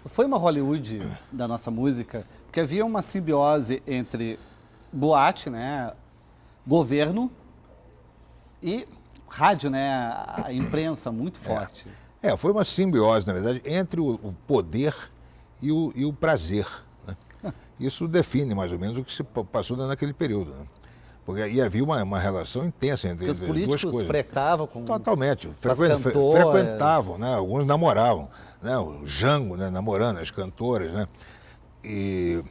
foi uma Hollywood da nossa música, porque havia uma simbiose entre boate, né, governo e rádio, né, a imprensa muito forte. Foi uma simbiose, na verdade, entre o poder e o prazer, né? Isso define mais ou menos o que se passou naquele período, né? Porque aí havia uma relação intensa entre Porque os as duas políticos coisas. fretavam com Totalmente. as cantoras. Frequentavam, né? Alguns namoravam, né? O Jango, né? Namorando as cantoras, né? E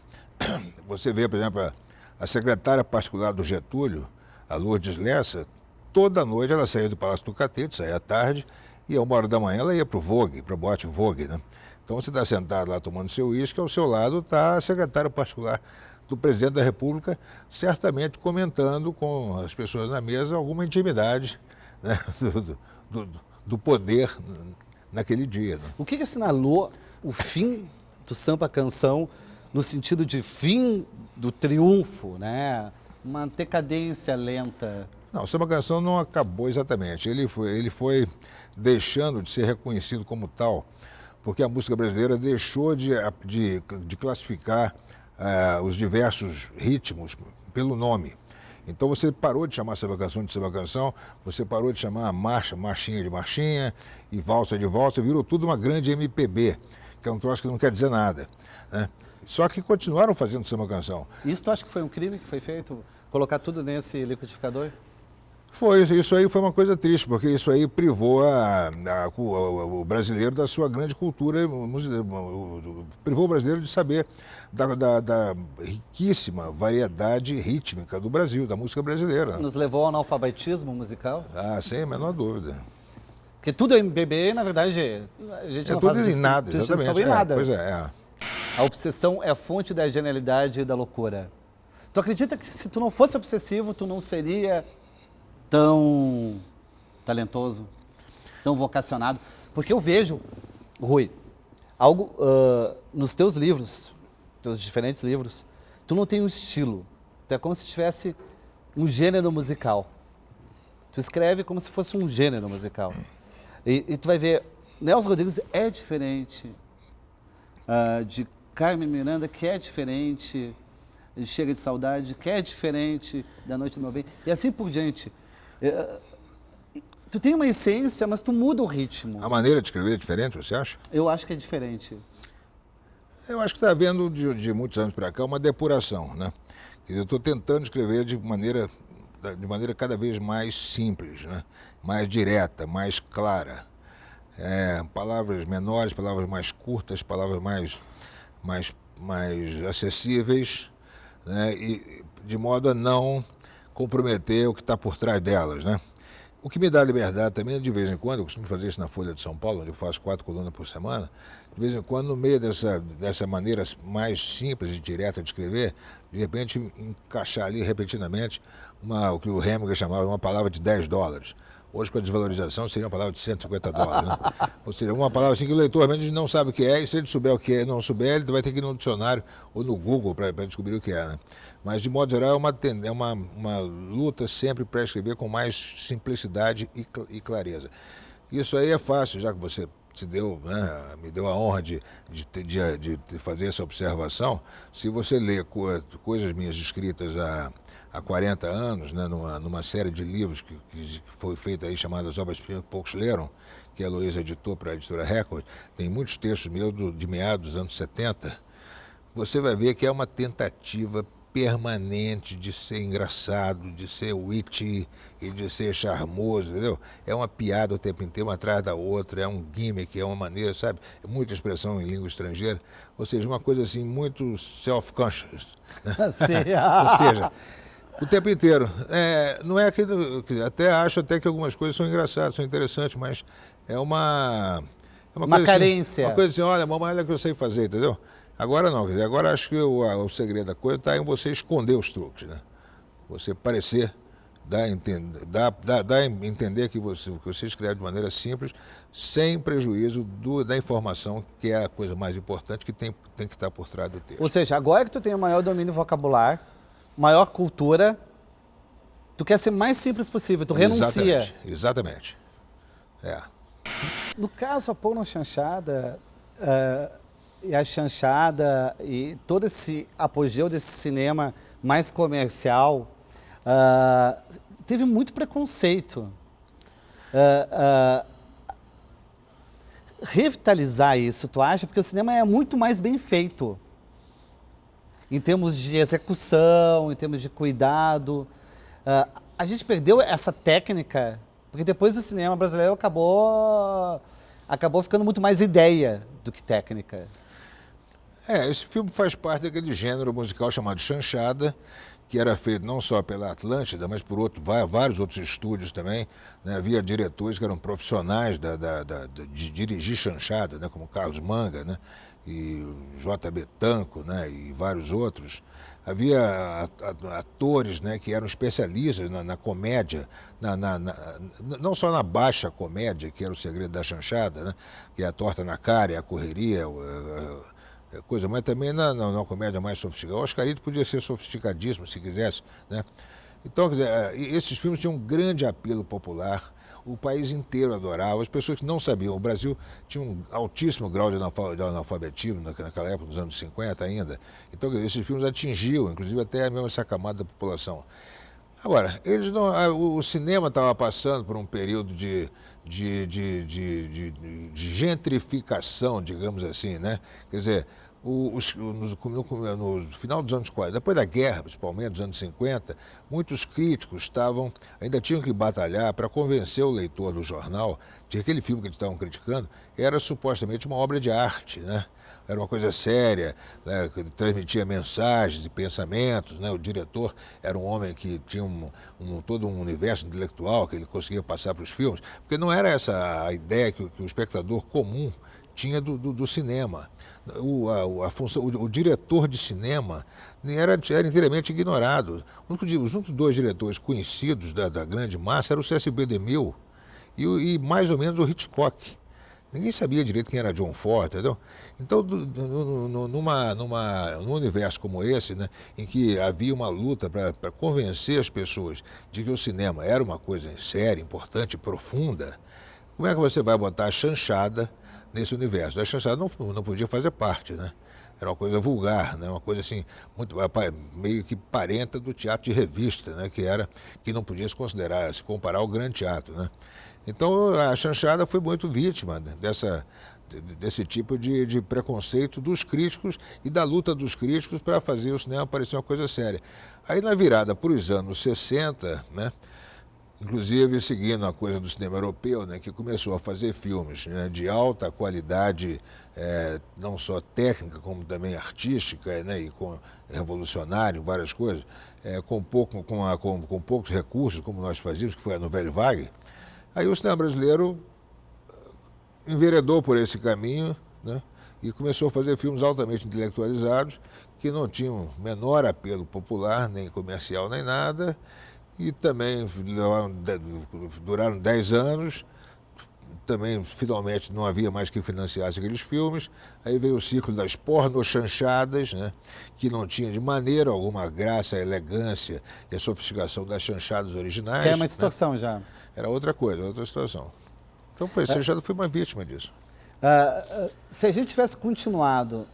você vê, por exemplo, a secretária particular do Getúlio, a Lourdes Lessa, toda noite ela saía do Palácio do Catete, saía à tarde, e a 1h da manhã ela ia para o Vogue, para a boate Vogue, né? Então você está sentado lá tomando seu uísque, ao seu lado está a secretária particular do presidente da República, certamente comentando com as pessoas na mesa alguma intimidade, né, do poder naquele dia, né? O que assinalou o fim do samba-canção no sentido de fim do triunfo, né? Uma decadência lenta? Não, o samba-canção não acabou exatamente. Ele foi deixando de ser reconhecido como tal, porque a música brasileira deixou de classificar os diversos ritmos pelo nome. Então você parou de chamar samba-canção de samba-canção, você parou de chamar marchinha de marchinha e valsa de valsa, virou tudo uma grande MPB, que é um troço que não quer dizer nada, né? Só que continuaram fazendo samba-canção. Isso tu acha que foi um crime que foi feito? Colocar tudo nesse liquidificador? Isso aí foi uma coisa triste, porque isso aí privou o brasileiro da sua grande cultura, privou o brasileiro de saber da riquíssima variedade rítmica do Brasil, da música brasileira. Nos levou ao analfabetismo musical? Sem a menor dúvida. Porque tudo é MPB, na verdade, a gente não faz tudo em nada, exatamente. Em nada. Pois é. A obsessão é a fonte da genialidade e da loucura. Tu acredita que se tu não fosse obsessivo, tu não seria tão talentoso, tão vocacionado? Porque eu vejo, Rui, algo nos teus livros, teus diferentes livros, tu não tem um estilo. Tu é como se tivesse um gênero musical. Tu escreve como se fosse um gênero musical. E tu vai ver, Nelson Rodrigues é diferente de Carmen Miranda, que é diferente de Chega de Saudade, que é diferente da Noite do Meu Bem, e assim por diante. Tu tem uma essência, mas tu muda o ritmo. A maneira de escrever é diferente, você acha? Eu acho que é diferente. Eu acho que está havendo, de muitos anos para cá, uma depuração, né? Eu estou tentando escrever de maneira cada vez mais simples, né? Mais direta, mais clara. Palavras menores, palavras mais curtas, palavras mais acessíveis, né? E de modo a não comprometer o que está por trás delas, né? O que me dá liberdade também, de vez em quando, eu costumo fazer isso na Folha de São Paulo, onde eu faço 4 colunas por semana, de vez em quando, no meio dessa maneira mais simples e direta de escrever, de repente encaixar ali repetidamente o que o Hemingway chamava de uma palavra de $10. Hoje, com a desvalorização, seria uma palavra de $150, né? Ou seja, uma palavra assim que o leitor realmente não sabe o que é, e se ele souber o que é e não souber, ele vai ter que ir no dicionário ou no Google para descobrir o que é, né? Mas, de modo geral, é uma luta sempre para escrever com mais simplicidade e clareza. Isso aí é fácil, já que você me deu a honra de fazer essa observação. Se você lê coisas minhas escritas há 40 anos, né, numa série de livros que foi feita aí, chamadas Obras-Primas que Poucos Leram, que a Heloísa editou para a editora Record, tem muitos textos meus de meados dos anos 70, você vai ver que é uma tentativa permanente de ser engraçado, de ser witty e de ser charmoso, entendeu? É uma piada o tempo inteiro, uma atrás da outra, é um gimmick, é uma maneira, sabe? É muita expressão em língua estrangeira, ou seja, uma coisa assim muito self-conscious. Ou seja, o tempo inteiro. Não é aquilo, acho até que algumas coisas são engraçadas, são interessantes, mas é uma coisa carência. Assim, uma coisa assim, olha, mamãe, olha o que eu sei fazer, entendeu? Agora não, quer dizer, agora acho que o segredo da coisa está em você esconder os truques, né? Você parecer, dar a entender que você escreve de maneira simples, sem prejuízo da informação, que é a coisa mais importante que tem que estar por trás do texto. Ou seja, agora que tu tem o maior domínio vocabular, maior cultura, tu quer ser mais simples possível, tu renuncia. Exatamente. No caso, a Pão na Chanchada, e a chanchada e todo esse apogeu desse cinema mais comercial teve muito preconceito. Revitalizar isso, tu acha? Porque o cinema é muito mais bem feito em termos de execução, em termos de cuidado. A gente perdeu essa técnica, porque depois o cinema brasileiro acabou ficando muito mais ideia do que técnica. Esse filme faz parte daquele gênero musical chamado chanchada, que era feito não só pela Atlântida, mas por vários outros estúdios também. Né? Havia diretores que eram profissionais de dirigir chanchada, né? Como Carlos Manga, né? E J.B. Tanco, né? E vários outros. Havia atores, né? Que eram especialistas na comédia, não só na baixa comédia, que era o segredo da chanchada, né? Que é a torta na cara, a correria, coisa, mas também na comédia mais sofisticada. O Oscarito podia ser sofisticadíssimo, se quisesse, né? Então, quer dizer, esses filmes tinham um grande apelo popular, o país inteiro adorava, as pessoas que não sabiam, o Brasil tinha um altíssimo grau de analfabetismo naquela época, nos anos 50 ainda. Então, quer dizer, esses filmes atingiam, inclusive, até mesmo essa camada da população. Agora, o cinema estava passando por um período de gentrificação, digamos assim, né? Quer dizer, no final dos anos 40, depois da guerra, principalmente, dos anos 50, muitos críticos ainda tinham que batalhar para convencer o leitor do jornal de que aquele filme que eles estavam criticando era supostamente uma obra de arte, né? Era uma coisa séria, né, que transmitia mensagens e pensamentos, né? O diretor era um homem que tinha todo um universo intelectual que ele conseguia passar para os filmes, porque não era essa a ideia que o espectador comum tinha do cinema. O diretor de cinema era inteiramente ignorado. Os únicos dois diretores conhecidos da grande massa eram o C.S.B. DeMille e mais ou menos o Hitchcock. Ninguém sabia direito quem era John Ford, entendeu? Então, num universo como esse, né, em que havia uma luta para convencer as pessoas de que o cinema era uma coisa séria, importante, profunda, como é que você vai botar a chanchada nesse universo? A chanchada não podia fazer parte, né? Era uma coisa vulgar, né? Uma coisa assim, meio que parenta do teatro de revista, né? Que não podia se comparar ao grande teatro, né? Então a chanchada foi muito vítima, né, desse tipo de preconceito dos críticos e da luta dos críticos para fazer o cinema parecer uma coisa séria. Aí na virada para os anos 60, né? Inclusive seguindo a coisa do cinema europeu, né, que começou a fazer filmes, né, de alta qualidade, não só técnica, como também artística, né, e revolucionário, várias coisas, com poucos recursos, como nós fazíamos, que foi a Nouvelle Vague. Aí o cinema brasileiro enveredou por esse caminho, né, e começou a fazer filmes altamente intelectualizados, que não tinham menor apelo popular, nem comercial, nem nada, e também duraram 10 anos, também finalmente não havia mais que financiasse aqueles filmes. Aí veio o ciclo das pornochanchadas, né, que não tinha de maneira alguma a graça, a elegância e a sofisticação das chanchadas originais. Que é uma distorção, né? Já. Era outra coisa, outra situação. Então a chanchada foi uma vítima disso. Se a gente tivesse continuado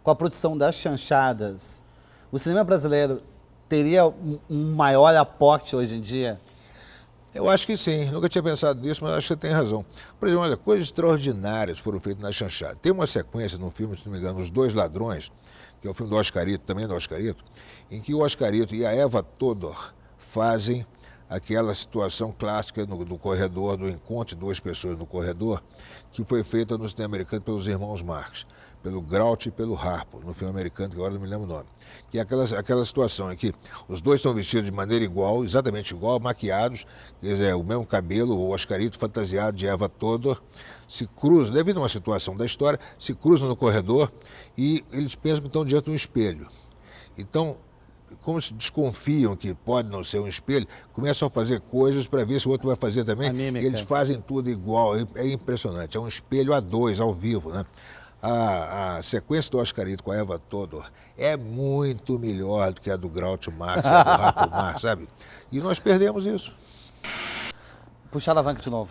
com a produção das chanchadas, o cinema brasileiro teria um maior aporte hoje em dia? Eu acho que sim, nunca tinha pensado nisso, mas acho que você tem razão. Por exemplo, olha, coisas extraordinárias foram feitas na chanchada. Tem uma sequência no filme, se não me engano, Os Dois Ladrões, que é o filme do Oscarito, também do Oscarito, em que o Oscarito e a Eva Todor fazem aquela situação clássica do corredor, do encontro de duas pessoas no corredor, que foi feita no cinema americano pelos irmãos Marx, pelo Groucho e pelo Harpo, no filme americano, que agora não me lembro o nome. Que é aquela situação em que os dois estão vestidos de maneira igual, exatamente igual, maquiados, quer dizer, o mesmo cabelo, o Oscarito fantasiado de Eva Todor, se cruzam, devido a uma situação da história, se cruzam no corredor e eles pensam que estão diante de um espelho. Então, como se desconfiam que pode não ser um espelho, começam a fazer coisas para ver se o outro vai fazer também. Eles fazem tudo igual, é impressionante, é um espelho a dois, ao vivo, né? A sequência do Oscarito com a Eva Todor é muito melhor do que a do Groucho Marx, a do Harpo Marx, sabe? E nós perdemos isso. Puxa a alavanca de novo.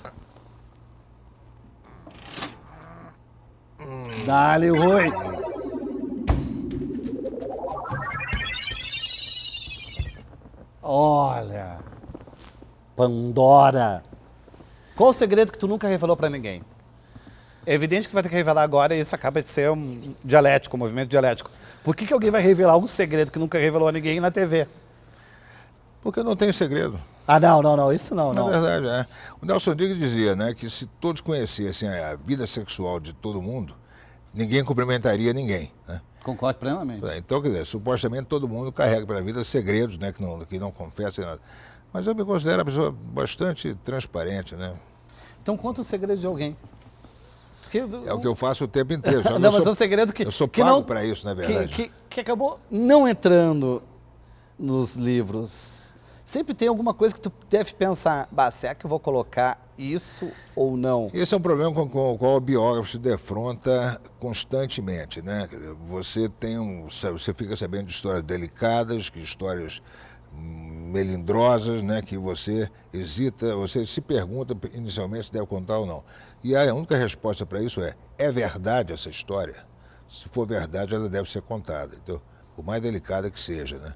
Dá-lhe, Rui. Olha, Pandora. Qual o segredo que tu nunca revelou pra ninguém? É evidente que você vai ter que revelar agora e isso acaba de ser um dialético, um movimento dialético. Por que alguém vai revelar um segredo que nunca revelou a ninguém na TV? Porque não tem segredo. Ah, não, isso não. Na verdade, é. O Nelson Rodrigues dizia, né, que se todos conhecessem a vida sexual de todo mundo, ninguém cumprimentaria ninguém, né? Concordo plenamente. Então, quer dizer, supostamente todo mundo carrega pela vida segredos, né, que não confessa nada. Mas eu me considero uma pessoa bastante transparente, né? Então conta o segredo de alguém. Porque, É o que eu faço o tempo inteiro. Só que não, mas é um segredo que... Eu sou que pago não, para isso, na verdade. Que acabou não entrando nos livros. Sempre tem alguma coisa que tu deve pensar, bah, será que eu vou colocar isso ou não? Esse é um problema com o qual o biógrafo se defronta constantemente, né? Você fica sabendo de histórias delicadas, que histórias melindrosas, né? Que você hesita, você se pergunta inicialmente se deve contar ou não. E a única resposta para isso é verdade essa história? Se for verdade, ela deve ser contada, então, por mais delicada que seja, né?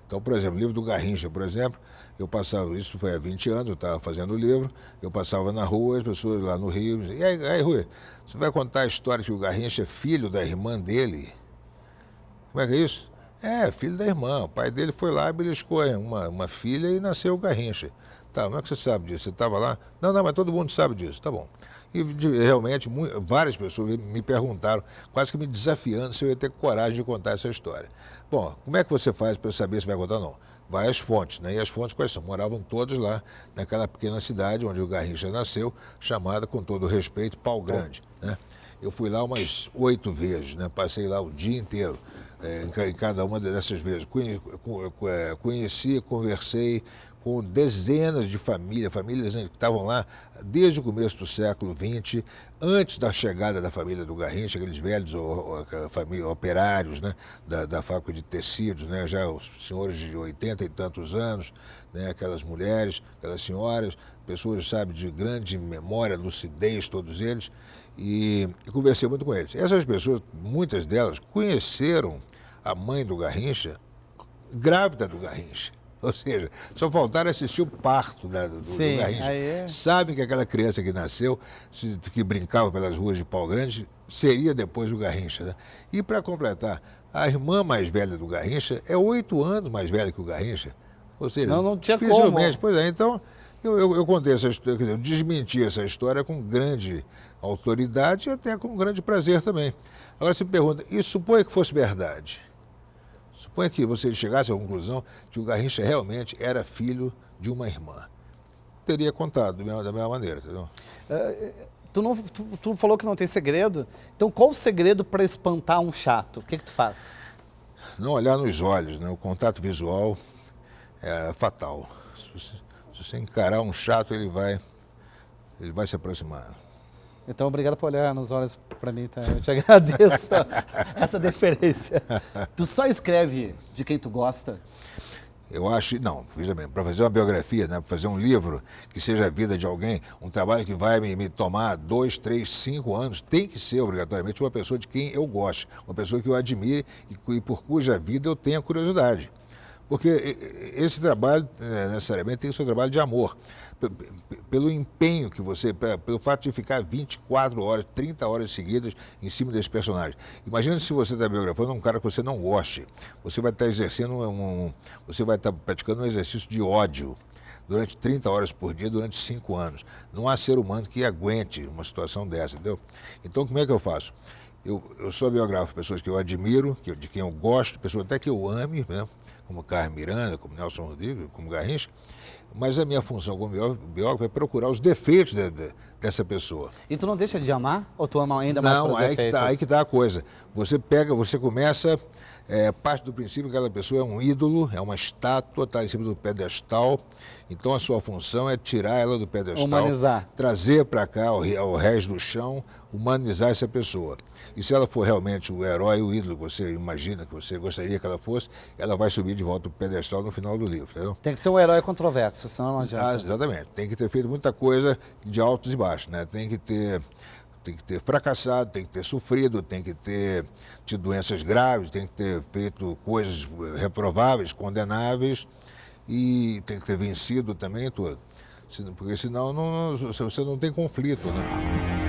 Então, por exemplo, o livro do Garrincha, por exemplo, eu passava, isso foi há 20 anos, eu estava fazendo o livro, eu passava na rua, as pessoas lá no Rio, diziam, e aí, Rui, você vai contar a história que o Garrincha é filho da irmã dele? Como é que é isso? É, filho da irmã, o pai dele foi lá e beliscou uma filha e nasceu o Garrincha. Tá, como é que você sabe disso? Você estava lá? Não, mas todo mundo sabe disso, tá bom. E realmente várias pessoas me perguntaram, quase que me desafiando se eu ia ter coragem de contar essa história. Bom, como é que você faz para saber se vai contar ou não? Vai às fontes, né? E as fontes quais são? Moravam todos lá naquela pequena cidade onde o Garrincha nasceu, chamada, com todo respeito, Pau Grande, né? Eu fui lá umas 8 vezes, né? Passei lá o dia inteiro, em cada uma dessas vezes. Conheci, conversei com dezenas de famílias que estavam lá desde o começo do século XX, antes da chegada da família do Garrincha, aqueles velhos operários, né, da fábrica de tecidos, né, já os senhores de 80 e tantos anos, né, aquelas mulheres, aquelas senhoras, pessoas, sabe, de grande memória, lucidez, todos eles, e conversei muito com eles. Essas pessoas, muitas delas, conheceram a mãe do Garrincha grávida do Garrincha. Ou seja, só faltaram assistir o parto, né, do Garrincha. Sabem que aquela criança que nasceu, que brincava pelas ruas de Pau Grande, seria depois o Garrincha, né? E para completar, a irmã mais velha do Garrincha é 8 anos mais velha que o Garrincha. Ou seja, não tinha dificilmente. como. Pois é, então eu contei essa história, eu desmenti essa história com grande autoridade e até com grande prazer também. Agora você me pergunta, e suponha que fosse verdade? Suponha que você chegasse à conclusão que o Garrincha realmente era filho de uma irmã. Teria contado da mesma maneira, entendeu? Tu falou que não tem segredo, então qual o segredo para espantar um chato? O que tu faz? Não olhar nos olhos, né? O contato visual é fatal. Se você encarar um chato, ele vai se aproximar. Então, obrigado por olhar nos olhos para mim, tá? Eu te agradeço essa deferência. Tu só escreve de quem tu gosta? Eu acho, não, veja bem, para fazer uma biografia, né, para fazer um livro que seja a vida de alguém, um trabalho que vai me tomar 2, 3, 5 anos, tem que ser obrigatoriamente uma pessoa de quem eu gosto, uma pessoa que eu admire e por cuja vida eu tenha curiosidade. Porque esse trabalho, necessariamente, tem que ser um trabalho de amor. Pelo empenho que você, pelo fato de ficar 24 horas, 30 horas seguidas em cima desse personagem. Imagina se você está biografando um cara que você não goste. Você vai estar exercendo você vai estar praticando um exercício de ódio durante 30 horas por dia, durante 5 anos. Não há ser humano que aguente uma situação dessa, entendeu? Então, como é que eu faço? Eu sou biógrafo de pessoas que eu admiro, de quem eu gosto, pessoas até que eu ame, né? Como Carmen Miranda, como Nelson Rodrigues, como Garrincha, mas a minha função como biógrafo é procurar os defeitos dessa pessoa. E tu não deixa de amar ou tu ama ainda mais pelos defeitos? Não, aí que tá a coisa. Você começa, parte do princípio que aquela pessoa é um ídolo, é uma estátua, está em cima do pedestal, então a sua função é tirar ela do pedestal, humanizar, trazer para cá ao rés do chão, humanizar essa pessoa. E se ela for realmente o herói, o ídolo que você imagina, que você gostaria que ela fosse, ela vai subir de volta para o pedestal no final do livro, entendeu? Tem que ser um herói controverso, senão não adianta. Exatamente. Tem que ter feito muita coisa de altos e baixos, né? Tem que ter Tem que ter fracassado, tem que ter sofrido, tem que ter tido doenças graves, tem que ter feito coisas reprováveis, condenáveis e tem que ter vencido também tudo. Porque senão você não tem conflito, né?